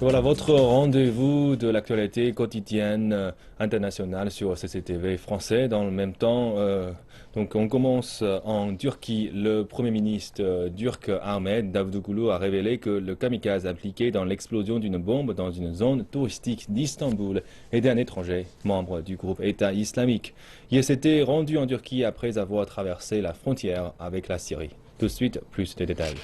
Voilà votre rendez-vous de l'actualité quotidienne internationale sur CCTV français. Dans le même temps, donc on commence en Turquie. Le Premier ministre turc Ahmed Davutoglu a révélé que le kamikaze impliqué dans l'explosion d'une bombe dans une zone touristique d'Istanbul était un étranger, membre du groupe État islamique. Il s'était rendu en Turquie après avoir traversé la frontière avec la Syrie. Tout de suite, plus de détails.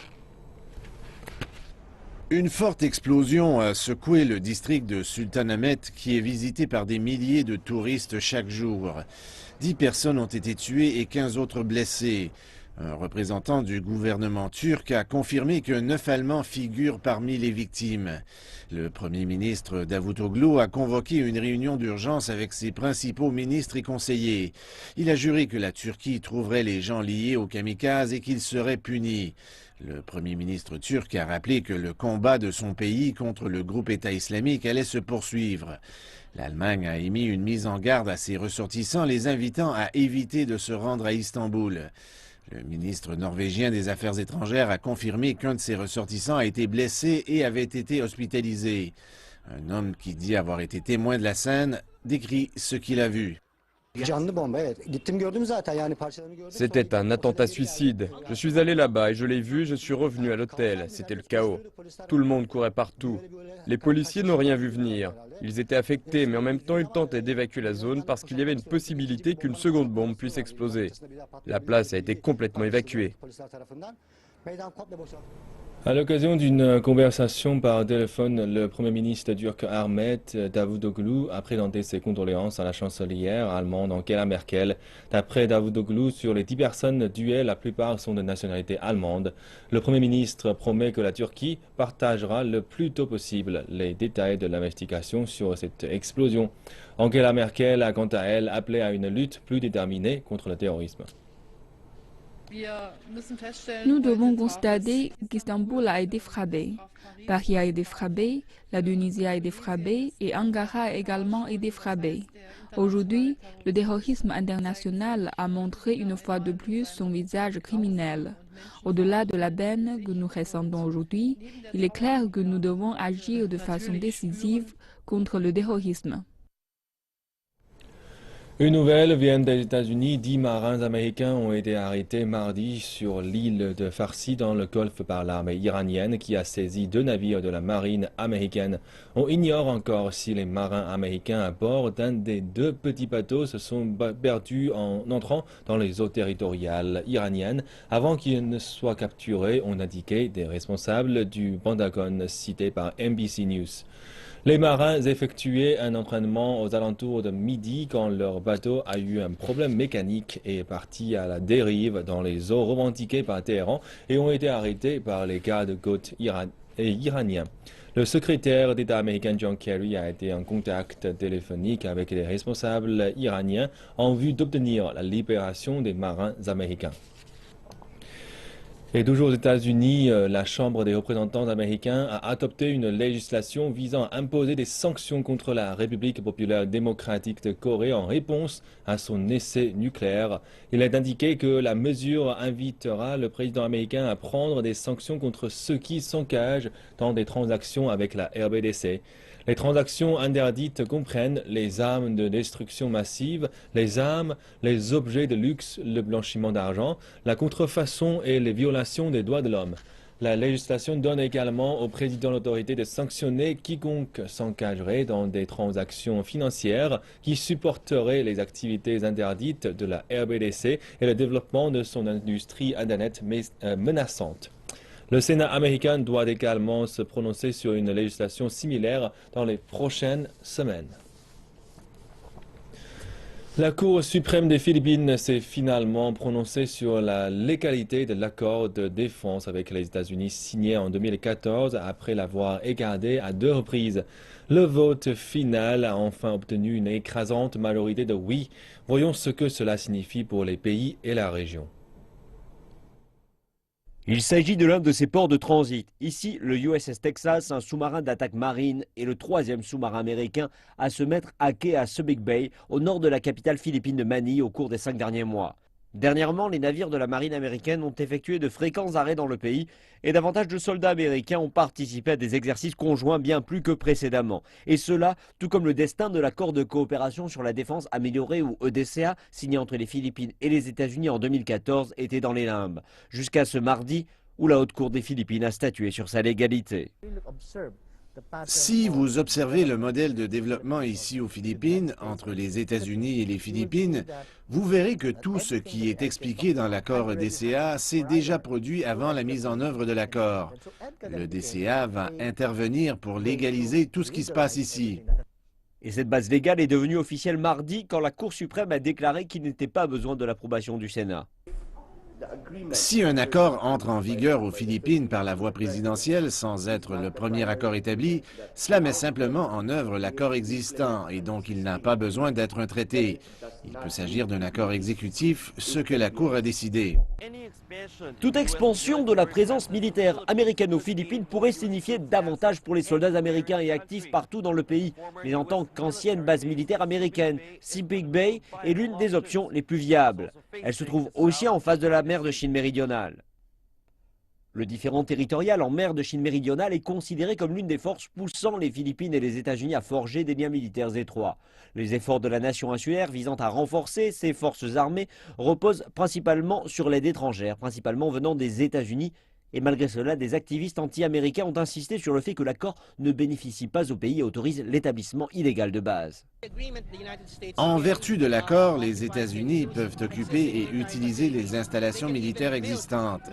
Une forte explosion a secoué le district de Sultanahmet qui est visité par des milliers de touristes chaque jour. 10 personnes ont été tuées et 15 autres blessées. Un représentant du gouvernement turc a confirmé que 9 Allemands figurent parmi les victimes. Le Premier ministre Davutoglu a convoqué une réunion d'urgence avec ses principaux ministres et conseillers. Il a juré que la Turquie trouverait les gens liés au kamikaze et qu'ils seraient punis. Le Premier ministre turc a rappelé que le combat de son pays contre le groupe État islamique allait se poursuivre. L'Allemagne a émis une mise en garde à ses ressortissants, les invitant à éviter de se rendre à Istanbul. Le ministre norvégien des Affaires étrangères a confirmé qu'un de ses ressortissants a été blessé et avait été hospitalisé. Un homme qui dit avoir été témoin de la scène décrit ce qu'il a vu. C'était un attentat suicide. Je suis allé là-bas et je l'ai vu, je suis revenu à l'hôtel. C'était le chaos. Tout le monde courait partout. Les policiers n'ont rien vu venir. Ils étaient affectés, mais en même temps, ils tentaient d'évacuer la zone parce qu'il y avait une possibilité qu'une seconde bombe puisse exploser. La place a été complètement évacuée. À l'occasion d'une conversation par téléphone, le Premier ministre turc Ahmet Davutoglu a présenté ses condoléances à la chancelière allemande Angela Merkel. D'après Davutoglu, sur les 10 personnes tuées, la plupart sont de nationalité allemande. Le Premier ministre promet que la Turquie partagera le plus tôt possible les détails de l'investigation sur cette explosion. Angela Merkel a quant à elle appelé à une lutte plus déterminée contre le terrorisme. Nous devons constater qu'Istanbul a été frappé, Paris a été frappé, la Tunisie a été frappée et Ankara a également été frappée. Aujourd'hui, le terrorisme international a montré une fois de plus son visage criminel. Au-delà de la peine que nous ressentons aujourd'hui, il est clair que nous devons agir de façon décisive contre le terrorisme. Une nouvelle vient des États-Unis. 10 marins américains ont été arrêtés mardi sur l'île de Farsi dans le Golfe par l'armée iranienne qui a saisi 2 navires de la marine américaine. On ignore encore si les marins américains à bord d'un des 2 petits bateaux se sont perdus en entrant dans les eaux territoriales iraniennes avant qu'ils ne soient capturés, ont indiqué des responsables du Pentagone cités par NBC News. Les marins effectuaient un entraînement aux alentours de midi quand leur bateau a eu un problème mécanique et est parti à la dérive dans les eaux revendiquées par Téhéran et ont été arrêtés par les gardes-côtes iraniens. Le secrétaire d'État américain John Kerry a été en contact téléphonique avec les responsables iraniens en vue d'obtenir la libération des marins américains. Et toujours aux États-Unis, la Chambre des représentants américains a adopté une législation visant à imposer des sanctions contre la République populaire démocratique de Corée en réponse à son essai nucléaire. Il est indiqué que la mesure invitera le président américain à prendre des sanctions contre ceux qui s'engagent dans des transactions avec la RBDC. Les transactions interdites comprennent les armes de destruction massive, les armes, les objets de luxe, le blanchiment d'argent, la contrefaçon et les violations des droits de l'homme. La législation donne également au président l'autorité de sanctionner quiconque s'engagerait dans des transactions financières qui supporteraient les activités interdites de la RBDC et le développement de son industrie Internet menaçante. Le Sénat américain doit également se prononcer sur une législation similaire dans les prochaines semaines. La Cour suprême des Philippines s'est finalement prononcée sur la légalité de l'accord de défense avec les États-Unis signé en 2014 après l'avoir écarté à 2 reprises. Le vote final a enfin obtenu une écrasante majorité de oui. Voyons ce que cela signifie pour les pays et la région. Il s'agit de l'un de ces ports de transit. Ici, le USS Texas, un sous-marin d'attaque marine, est le 3e sous-marin américain à se mettre à quai à Subic Bay, au nord de la capitale philippine de Manille, au cours des 5 derniers mois. Dernièrement, les navires de la marine américaine ont effectué de fréquents arrêts dans le pays et davantage de soldats américains ont participé à des exercices conjoints bien plus que précédemment. Et cela, tout comme le destin de l'accord de coopération sur la défense améliorée ou EDCA, signé entre les Philippines et les États-Unis en 2014, était dans les limbes. Jusqu'à ce mardi, où la Haute Cour des Philippines a statué sur sa légalité. Si vous observez le modèle de développement ici aux Philippines, entre les États-Unis et les Philippines, vous verrez que tout ce qui est expliqué dans l'accord DCA s'est déjà produit avant la mise en œuvre de l'accord. Le DCA va intervenir pour légaliser tout ce qui se passe ici. Et cette base légale est devenue officielle mardi quand la Cour suprême a déclaré qu'il n'était pas besoin de l'approbation du Sénat. Si un accord entre en vigueur aux Philippines par la voie présidentielle sans être le premier accord établi, cela met simplement en œuvre l'accord existant et donc il n'a pas besoin d'être un traité. Il peut s'agir d'un accord exécutif, ce que la Cour a décidé. Toute expansion de la présence militaire américaine aux Philippines pourrait signifier davantage pour les soldats américains et actifs partout dans le pays. Mais en tant qu'ancienne base militaire américaine, Sepik Bay est l'une des options les plus viables. Elle se trouve aussi en face de la mer de Chine méridionale. Le différend territorial en mer de Chine méridionale est considéré comme l'une des forces poussant les Philippines et les États-Unis à forger des liens militaires étroits. Les efforts de la nation insulaire visant à renforcer ses forces armées reposent principalement sur l'aide étrangère, principalement venant des États-Unis. Et malgré cela, des activistes anti-américains ont insisté sur le fait que l'accord ne bénéficie pas au pays et autorise l'établissement illégal de bases. En vertu de l'accord, les États-Unis peuvent occuper et utiliser les installations militaires existantes.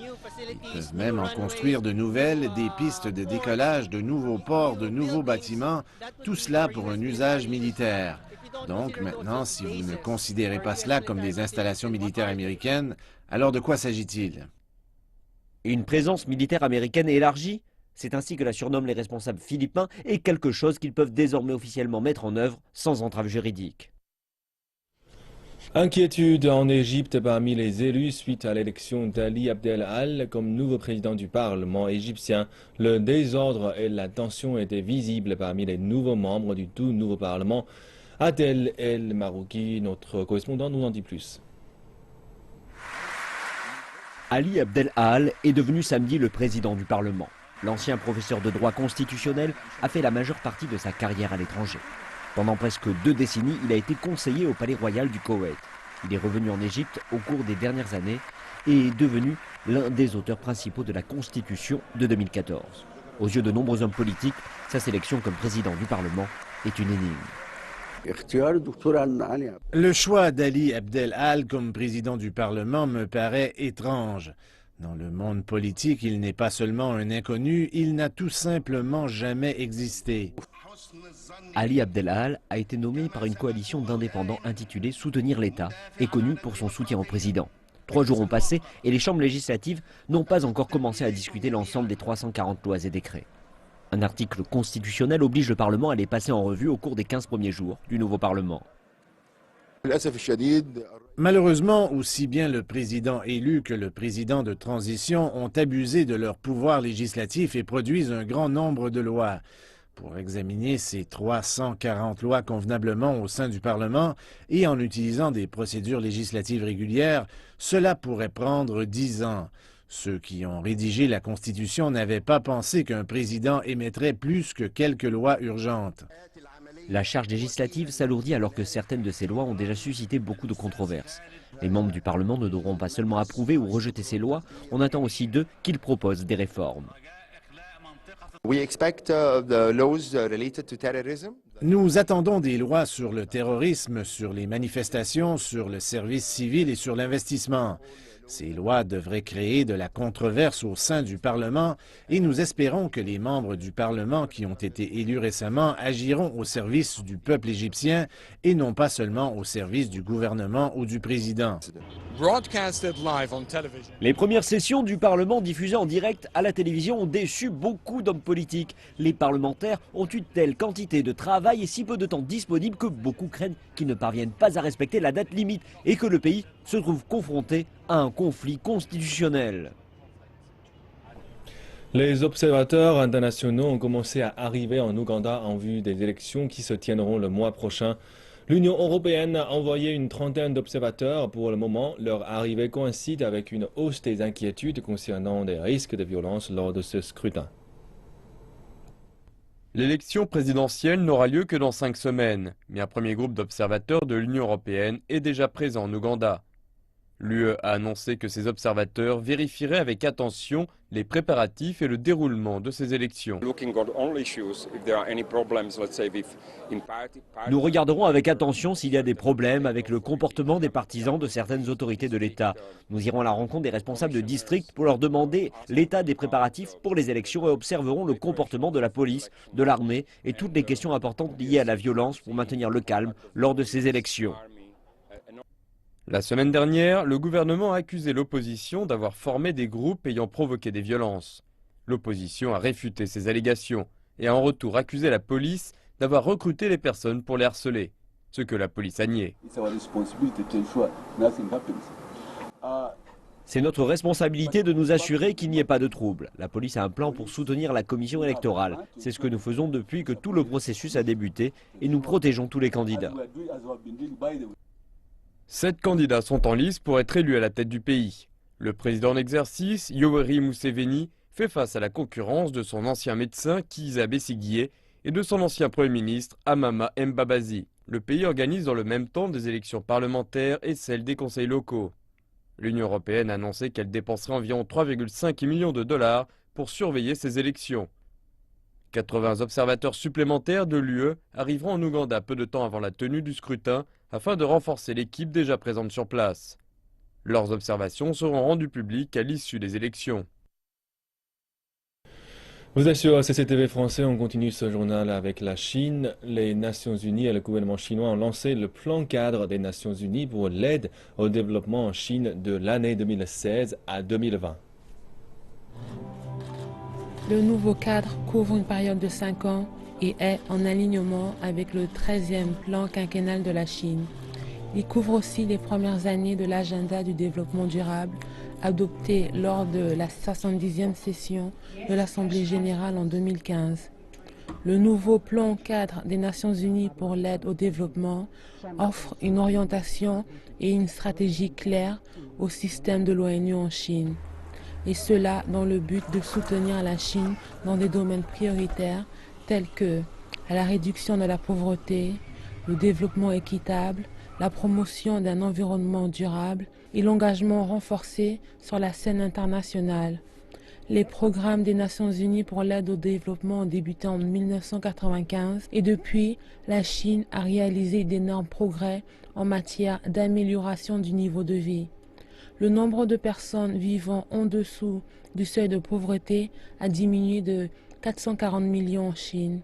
Ils peuvent même en construire de nouvelles, des pistes de décollage, de nouveaux ports, de nouveaux bâtiments, tout cela pour un usage militaire. Donc maintenant, si vous ne considérez pas cela comme des installations militaires américaines, alors de quoi s'agit-il? Une présence militaire américaine élargie, c'est ainsi que la surnomment les responsables philippins, et quelque chose qu'ils peuvent désormais officiellement mettre en œuvre sans entrave juridique. Inquiétude en Égypte parmi les élus suite à l'élection d'Ali Abdel Al comme nouveau président du Parlement égyptien. Le désordre et la tension étaient visibles parmi les nouveaux membres du tout nouveau Parlement. Adel El Marouki, notre correspondant, nous en dit plus. Ali Abdel Al est devenu samedi le président du Parlement. L'ancien professeur de droit constitutionnel a fait la majeure partie de sa carrière à l'étranger. Pendant presque 2 décennies, il a été conseiller au palais royal du Koweït. Il est revenu en Égypte au cours des dernières années et est devenu l'un des auteurs principaux de la Constitution de 2014. Aux yeux de nombreux hommes politiques, sa sélection comme président du Parlement est une énigme. Le choix d'Ali Abdel Al comme président du Parlement me paraît étrange. Dans le monde politique, il n'est pas seulement un inconnu, il n'a tout simplement jamais existé. Ali Abdel Al a été nommé par une coalition d'indépendants intitulée Soutenir l'État et connu pour son soutien au président. 3 jours ont passé et les chambres législatives n'ont pas encore commencé à discuter l'ensemble des 340 lois et décrets. Un article constitutionnel oblige le Parlement à les passer en revue au cours des 15 premiers jours du nouveau Parlement. Malheureusement, aussi bien le président élu que le président de transition ont abusé de leur pouvoir législatif et produisent un grand nombre de lois. Pour examiner ces 340 lois convenablement au sein du Parlement et en utilisant des procédures législatives régulières, cela pourrait prendre 10 ans. Ceux qui ont rédigé la Constitution n'avaient pas pensé qu'un président émettrait plus que quelques lois urgentes. La charge législative s'alourdit alors que certaines de ces lois ont déjà suscité beaucoup de controverses. Les membres du Parlement ne devront pas seulement approuver ou rejeter ces lois, on attend aussi d'eux qu'ils proposent des réformes. Nous attendons des lois sur le terrorisme, sur les manifestations, sur le service civil et sur l'investissement. Ces lois devraient créer de la controverse au sein du Parlement et nous espérons que les membres du Parlement qui ont été élus récemment agiront au service du peuple égyptien et non pas seulement au service du gouvernement ou du président. Les premières sessions du Parlement diffusées en direct à la télévision ont déçu beaucoup d'hommes politiques. Les parlementaires ont une telle quantité de travail et si peu de temps disponible que beaucoup craignent qu'ils ne parviennent pas à respecter la date limite et que le pays se trouve confronté à un conflit constitutionnel. Les observateurs internationaux ont commencé à arriver en Ouganda en vue des élections qui se tiendront le mois prochain. L'Union européenne a envoyé une trentaine d'observateurs. Pour le moment, leur arrivée coïncide avec une hausse des inquiétudes concernant des risques de violence lors de ce scrutin. L'élection présidentielle n'aura lieu que dans 5 semaines, mais un premier groupe d'observateurs de l'Union européenne est déjà présent en Ouganda. L'UE a annoncé que ces observateurs vérifieraient avec attention les préparatifs et le déroulement de ces élections. Nous regarderons avec attention s'il y a des problèmes avec le comportement des partisans de certaines autorités de l'État. Nous irons à la rencontre des responsables de district pour leur demander l'état des préparatifs pour les élections et observerons le comportement de la police, de l'armée et toutes les questions importantes liées à la violence pour maintenir le calme lors de ces élections. La semaine dernière, le gouvernement a accusé l'opposition d'avoir formé des groupes ayant provoqué des violences. L'opposition a réfuté ces allégations et a en retour accusé la police d'avoir recruté les personnes pour les harceler, ce que la police a nié. C'est notre responsabilité de nous assurer qu'il n'y ait pas de trouble. La police a un plan pour soutenir la commission électorale. C'est ce que nous faisons depuis que tout le processus a débuté et nous protégeons tous les candidats. 7 candidats sont en lice pour être élus à la tête du pays. Le président en exercice, Yoweri Museveni, fait face à la concurrence de son ancien médecin, Kizza Besigye, et de son ancien Premier ministre, Amama Mbabazi. Le pays organise dans le même temps des élections parlementaires et celles des conseils locaux. L'Union européenne a annoncé qu'elle dépenserait environ 3,5 millions de dollars pour surveiller ces élections. 80 observateurs supplémentaires de l'UE arriveront en Ouganda peu de temps avant la tenue du scrutin afin de renforcer l'équipe déjà présente sur place. Leurs observations seront rendues publiques à l'issue des élections. Vous êtes sur CCTV français, on continue ce journal avec la Chine. Les Nations Unies et le gouvernement chinois ont lancé le plan cadre des Nations Unies pour l'aide au développement en Chine de l'année 2016 à 2020. Le nouveau cadre couvre une période de 5 ans et est en alignement avec le 13e plan quinquennal de la Chine. Il couvre aussi les premières années de l'agenda du développement durable adopté lors de la 70e session de l'Assemblée générale en 2015. Le nouveau plan cadre des Nations Unies pour l'aide au développement offre une orientation et une stratégie claires au système de l'ONU en Chine. Et cela dans le but de soutenir la Chine dans des domaines prioritaires tels que la réduction de la pauvreté, le développement équitable, la promotion d'un environnement durable et l'engagement renforcé sur la scène internationale. Les programmes des Nations Unies pour l'aide au développement ont débuté en 1995 et depuis, la Chine a réalisé d'énormes progrès en matière d'amélioration du niveau de vie. Le nombre de personnes vivant en dessous du seuil de pauvreté a diminué de 440 millions en Chine.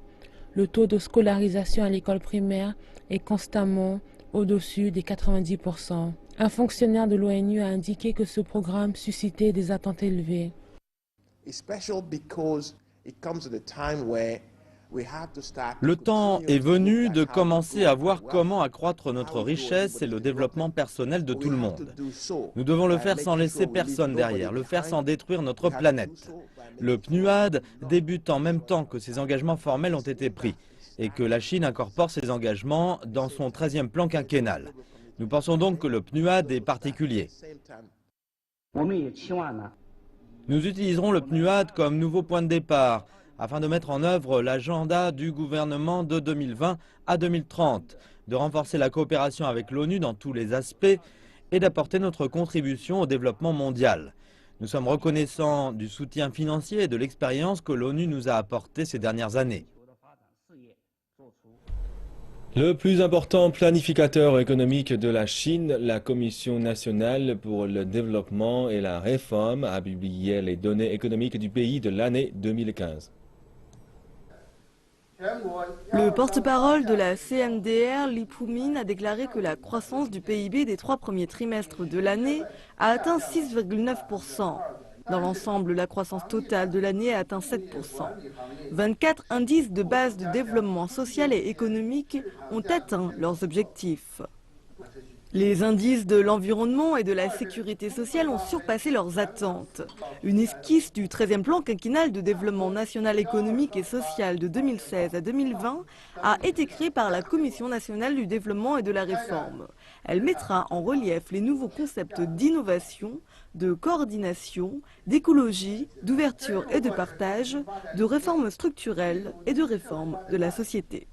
Le taux de scolarisation à l'école primaire est constamment au-dessus des 90%. Un fonctionnaire de l'ONU a indiqué que ce programme suscitait des attentes élevées. Le temps est venu de commencer à voir comment accroître notre richesse et le développement personnel de tout le monde. Nous devons le faire sans laisser personne derrière, le faire sans détruire notre planète. Le PNUAD débute en même temps que ces engagements formels ont été pris et que la Chine incorpore ces engagements dans son 13e plan quinquennal. Nous pensons donc que le PNUAD est particulier. Nous utiliserons le PNUAD comme nouveau point de départ afin de mettre en œuvre l'agenda du gouvernement de 2020 à 2030, de renforcer la coopération avec l'ONU dans tous les aspects et d'apporter notre contribution au développement mondial. Nous sommes reconnaissants du soutien financier et de l'expérience que l'ONU nous a apporté ces dernières années. Le plus important planificateur économique de la Chine, la Commission nationale pour le développement et la réforme, a publié les données économiques du pays de l'année 2015. Le porte-parole de la CNDR, Li Pumin, a déclaré que la croissance du PIB des 3 premiers trimestres de l'année a atteint 6,9%. Dans l'ensemble, la croissance totale de l'année a atteint 7%. 24 indices de base de développement social et économique ont atteint leurs objectifs. Les indices de l'environnement et de la sécurité sociale ont surpassé leurs attentes. Une esquisse du 13e plan quinquennal de développement national économique et social de 2016 à 2020 a été créée par la Commission nationale du développement et de la réforme. Elle mettra en relief les nouveaux concepts d'innovation, de coordination, d'écologie, d'ouverture et de partage, de réforme structurelle et de réforme de la société.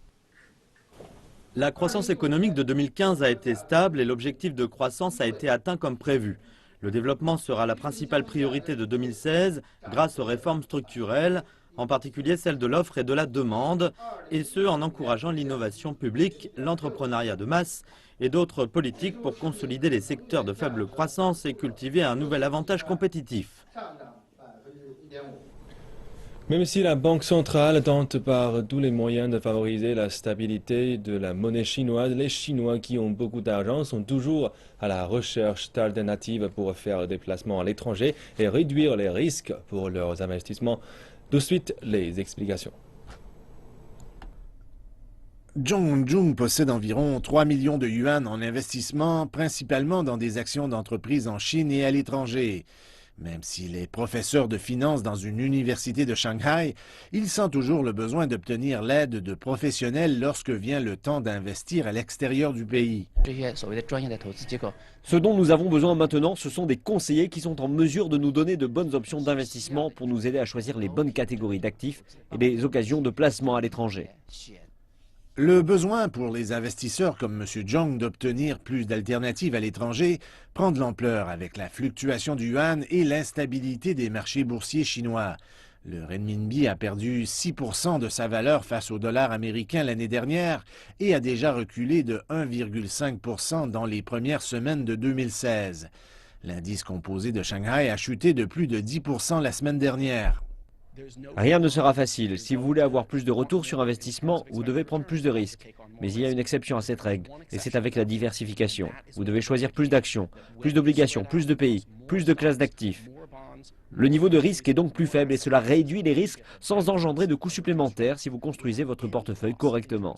La croissance économique de 2015 a été stable et l'objectif de croissance a été atteint comme prévu. Le développement sera la principale priorité de 2016 grâce aux réformes structurelles, en particulier celles de l'offre et de la demande, et ce en encourageant l'innovation publique, l'entrepreneuriat de masse et d'autres politiques pour consolider les secteurs de faible croissance et cultiver un nouvel avantage compétitif. Même si la Banque centrale tente par tous les moyens de favoriser la stabilité de la monnaie chinoise, les Chinois qui ont beaucoup d'argent sont toujours à la recherche d'alternatives pour faire des placements à l'étranger et réduire les risques pour leurs investissements. De suite, les explications. Zhong Jung possède environ 3 millions de yuan en investissement, principalement dans des actions d'entreprises en Chine et à l'étranger. Même s'il est professeur de finance dans une université de Shanghai, il sent toujours le besoin d'obtenir l'aide de professionnels lorsque vient le temps d'investir à l'extérieur du pays. Ce dont nous avons besoin maintenant, ce sont des conseillers qui sont en mesure de nous donner de bonnes options d'investissement pour nous aider à choisir les bonnes catégories d'actifs et les occasions de placement à l'étranger. Le besoin pour les investisseurs comme M. Zhong d'obtenir plus d'alternatives à l'étranger prend de l'ampleur avec la fluctuation du yuan et l'instabilité des marchés boursiers chinois. Le renminbi a perdu 6% de sa valeur face au dollar américain l'année dernière et a déjà reculé de 1,5% dans les premières semaines de 2016. L'indice composé de Shanghai a chuté de plus de 10% la semaine dernière. Rien ne sera facile. Si vous voulez avoir plus de retours sur investissement, vous devez prendre plus de risques. Mais il y a une exception à cette règle, et c'est avec la diversification. Vous devez choisir plus d'actions, plus d'obligations, plus de pays, plus de classes d'actifs. Le niveau de risque est donc plus faible et cela réduit les risques sans engendrer de coûts supplémentaires si vous construisez votre portefeuille correctement.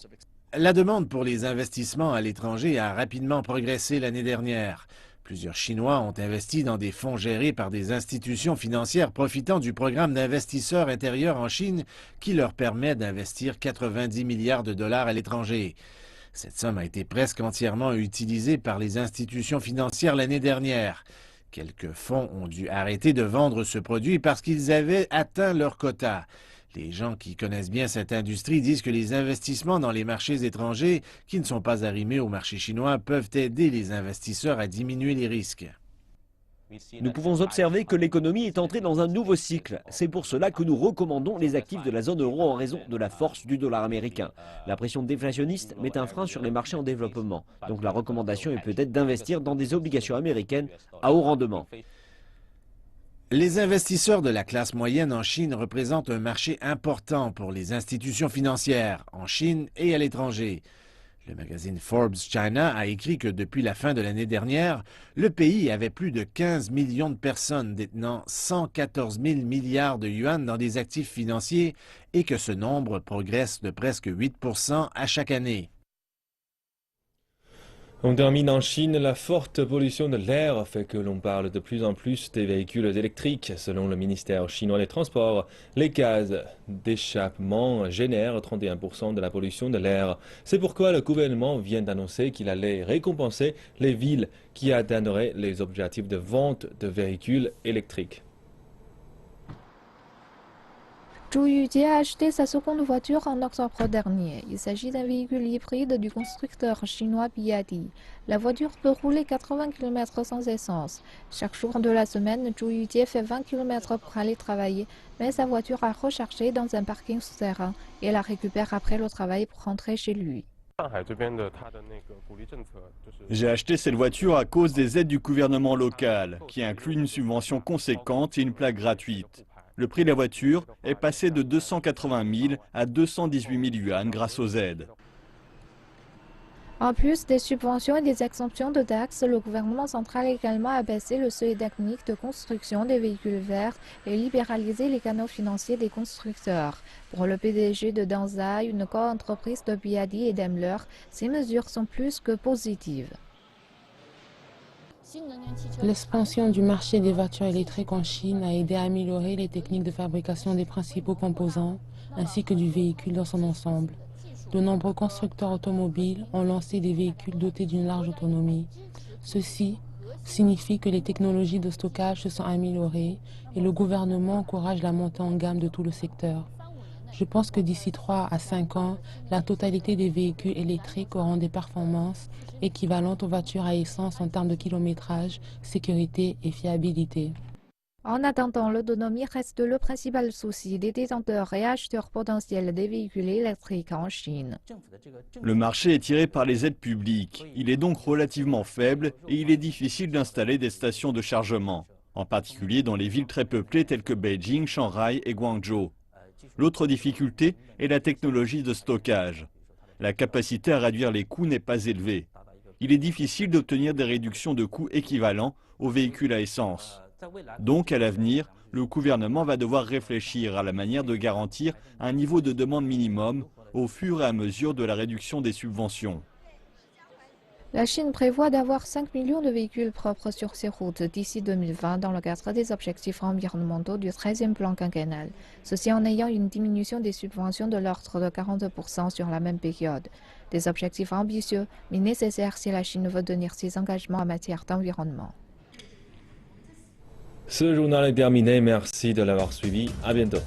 La demande pour les investissements à l'étranger a rapidement progressé l'année dernière. Plusieurs Chinois ont investi dans des fonds gérés par des institutions financières profitant du programme d'investisseurs intérieurs en Chine qui leur permet d'investir 90 milliards de dollars à l'étranger. Cette somme a été presque entièrement utilisée par les institutions financières l'année dernière. Quelques fonds ont dû arrêter de vendre ce produit parce qu'ils avaient atteint leur quota. Les gens qui connaissent bien cette industrie disent que les investissements dans les marchés étrangers qui ne sont pas arrimés au marché chinois peuvent aider les investisseurs à diminuer les risques. Nous pouvons observer que l'économie est entrée dans un nouveau cycle. C'est pour cela que nous recommandons les actifs de la zone euro en raison de la force du dollar américain. La pression déflationniste met un frein sur les marchés en développement. Donc la recommandation est peut-être d'investir dans des obligations américaines à haut rendement. Les investisseurs de la classe moyenne en Chine représentent un marché important pour les institutions financières, en Chine et à l'étranger. Le magazine Forbes China a écrit que depuis la fin de l'année dernière, le pays avait plus de 15 millions de personnes détenant 114 000 milliards de yuan dans des actifs financiers et que ce nombre progresse de presque 8% à chaque année. On termine en Chine, la forte pollution de l'air fait que l'on parle de plus en plus des véhicules électriques. Selon le ministère chinois des Transports, les gaz d'échappement génèrent 31% de la pollution de l'air. C'est pourquoi le gouvernement vient d'annoncer qu'il allait récompenser les villes qui atteindraient les objectifs de vente de véhicules électriques. Zhu Yujie a acheté sa seconde voiture en octobre dernier. Il s'agit d'un véhicule hybride du constructeur chinois BYD. La voiture peut rouler 80 km sans essence. Chaque jour de la semaine, Zhu Yujie fait 20 km pour aller travailler, mais sa voiture a rechargé dans un parking souterrain et la récupère après le travail pour rentrer chez lui. J'ai acheté cette voiture à cause des aides du gouvernement local, qui inclut une subvention conséquente et une plaque gratuite. Le prix de la voiture est passé de 280 000 à 218 000 yuan grâce aux aides. En plus des subventions et des exemptions de taxes, le gouvernement central également a baissé le seuil technique de construction des véhicules verts et libéralisé les canaux financiers des constructeurs. Pour le PDG de Danzai, une co-entreprise de BYD et Daimler, ces mesures sont plus que positives. L'expansion du marché des voitures électriques en Chine a aidé à améliorer les techniques de fabrication des principaux composants ainsi que du véhicule dans son ensemble. De nombreux constructeurs automobiles ont lancé des véhicules dotés d'une large autonomie. Ceci signifie que les technologies de stockage se sont améliorées et le gouvernement encourage la montée en gamme de tout le secteur. Je pense que d'ici 3 à 5 ans, la totalité des véhicules électriques auront des performances équivalentes aux voitures à essence en termes de kilométrage, sécurité et fiabilité. En attendant, l'autonomie reste le principal souci des détenteurs et acheteurs potentiels des véhicules électriques en Chine. Le marché est tiré par les aides publiques. Il est donc relativement faible et il est difficile d'installer des stations de chargement, en particulier dans les villes très peuplées telles que Beijing, Shanghai et Guangzhou. L'autre difficulté est la technologie de stockage. La capacité à réduire les coûts n'est pas élevée. Il est difficile d'obtenir des réductions de coûts équivalents aux véhicules à essence. Donc, à l'avenir, le gouvernement va devoir réfléchir à la manière de garantir un niveau de demande minimum au fur et à mesure de la réduction des subventions. La Chine prévoit d'avoir 5 millions de véhicules propres sur ses routes d'ici 2020 dans le cadre des objectifs environnementaux du 13e plan quinquennal. Ceci en ayant une diminution des subventions de l'ordre de 40% sur la même période. Des objectifs ambitieux, mais nécessaires si la Chine veut tenir ses engagements en matière d'environnement. Ce journal est terminé. Merci de l'avoir suivi. À bientôt.